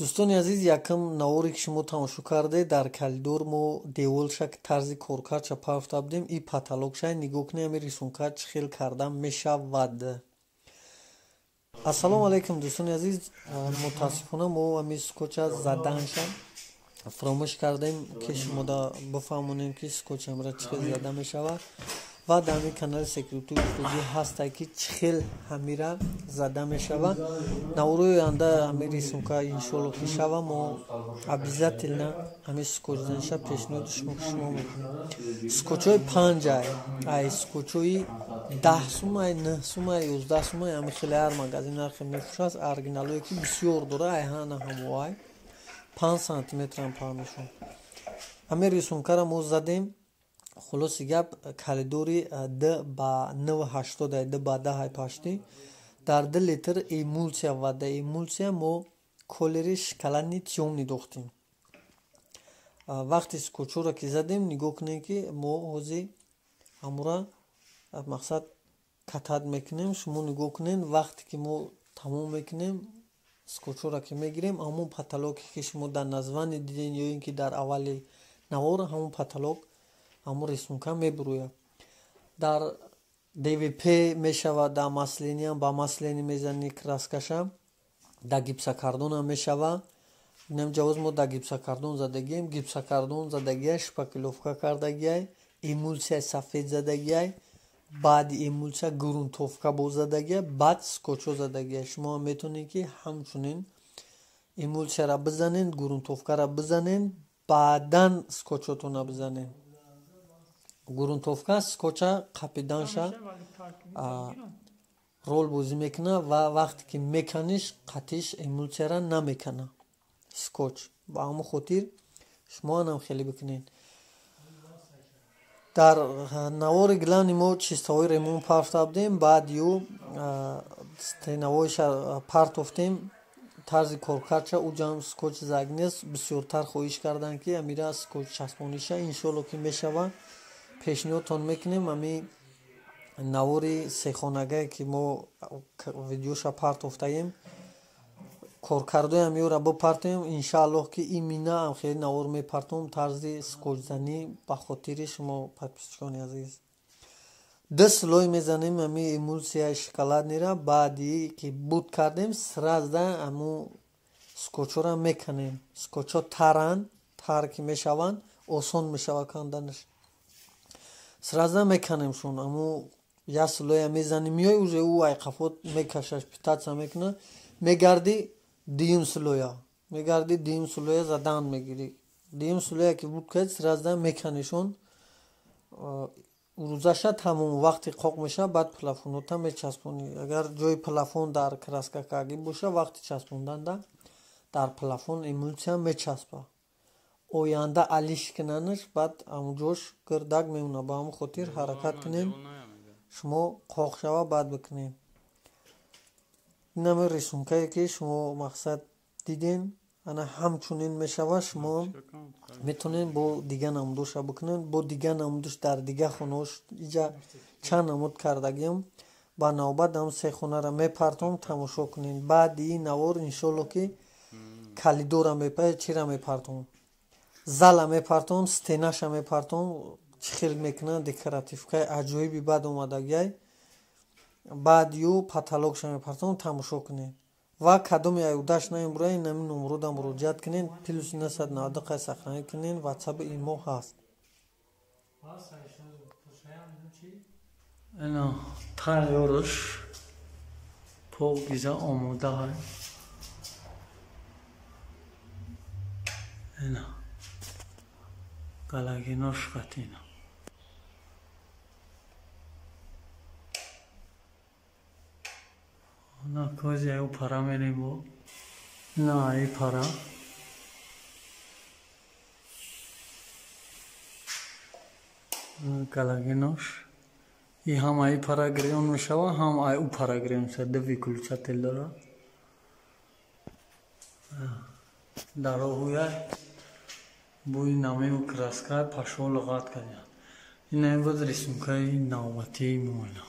دوستان عزیز یکم نواری که شما تماشا کرده در کلیدور ما دیول شک طرز کارکرد چه پافتا بدیم ای پاتالوگ شای نگاه کنیم امی ریسونکرد چه خیل کردم میشود. السلام علیکم دوستان عزیز، متاسفانه ما امی سکوچ زدنشم فراموش کردیم که شما دا بفهمونیم که سکوچ امرا چه خیل زده میشود و در می کانال سکریپتو استودیو هست که چه خیل همیرا زده میشود. نوروی انده همی ریسونکا انشالله که شود ما обязательно همی سکوچ زنشا پیشنهاد شما میکنیم. سکوچوی 5 ای سکوچوی 10 سومای 9 سومای 11 سومای همی خیلی هر مگازین نرخ میفروشد. ارگینالوی که بسیار دوره ای هنه هموای 5 سانتیمتر هم پامیشون. همی ریسونکا را ما زدیم. خلاص گپ کالدوری 2 با 980 2 با 10 پاشتی در 2 لیتر ایمولسیا و ده ایمولسیا ما کلری شکلانی تیومنی دوختیم. وقتی سکوچو را که زدیم نگاه کنیم که ما حوزی همورا مقصد کتاد میکنیم. شما نگاه کنین وقتی که ما تمام میکنیم سکوچو را که میگیریم همون پاتالوگ که شما در نزوان دیدین یا اینکه در اولی نوار همون پاتالوگ همون ریسونکا میبروید. در DVP میشود، در مسلینی هم با مسلینی میزنی کراسکشم، در گیپساکاردون هم میشود. اینم جواز ما در گیپساکاردون زدگیم. گیپساکاردون زدگیه شپاکلوفکا کردگیه ایمولسیا سفید زدگیه بعد ایمولسیا گرونتوفکا باز زدگیه بعد سکوچو زدگیه. شما میتونید که همچنین ایمولسیا را بزنین گرونتوفکا را بزنین بعدن سکوچوتون را بزنین. گرونتوفکا سکوچا قپیدانشا رول بازی میکنه و وقتی که میکنیش قطیش ایمولسیا را نمیکنه سکوچ. با همون خاطر شما هم خیلی بکنین. در نوار گلانی ما چیستاوی ریمون پافتا بدیم بعد یو نوارش پارت افتیم طرز کارکردش او جام سکوچ زگنیست بسیارتر خواهش کردن که امیره سکوچ چسبونیشه انشالله که میشود پیشنهادتون میکنیم. امی نواری سه که ما ویدیوشا پارت افتاییم کارکردوی امیو را بپارتیم انشالله که این مینا هم خیلی نوار میپارتیم طرز سکوچ زنی با خاطر شما پادپیسچکانی عزیز. 10 سلوی میزنیم امی ایمولسیا شکلات نیره بعدی که بود کردیم سرازده امو سکوچو را میکنیم. سکوچو تران تر که میشوند آسان میشود کندنش. سرازده میکنیم شون امو یا سلوی میزنیم میای اوزه او ای قفوت میکشش پیتاتسا میکنه میگردی دیم سلویا میگردی دیم سلویا زدن میگیری دیم سلویا که بود کرد سرازده میکنیشون روزشه تمام وقتی قاق میشه بعد پلافونوتا میچسبونی. اگر جای پلافون در کراسکا کاگی باشه وقتی چسبوندن در پلافون ایمولسیا میچسبه اوینده علیش کننش بعد اموجوش گردگ میمونه. با همون خاطر حرکت کنین شما قاق شوه بعد بکنین. این همه ریسونکایی که شما مقصد دیدین انا همچنین میشوه. شما میتونین با دیگه نمودوش بکنین. با دیگه نمودوش در دیگه خونوش اینجا چند نمود کردگیم با نوبت هم 3 خونه را میپرتم تماشا کنین. بعد این نوار انشالله که کلیدو را میپرتم چی را میپرتم زل میپرتم ستینش میپرتم چی خیلی میکنن دکراتیف که عجایبی بعد اومدگی بعد یو پاتالوگ شما میپرتم تماشا کنین و کدوم ایوداش نمیبره نمی نمرو دا مروجعت کنین پلوس 990 دقیقه سخنه کنین واتساپ ایمو هست. اینا تایورش پوگیزا آموده های اینا گلگیناش قطینا نه کوزی او پرا میریم با نه ای پرا گلگیناش ای هم ای پرا گریون میشوه هم ای او پرا گریون شد دوی کلوچه تل داره در آهویه بوی نامی و کراسکای پاشو لغات کنید. این بود ریسونکای نوبتی میمونه.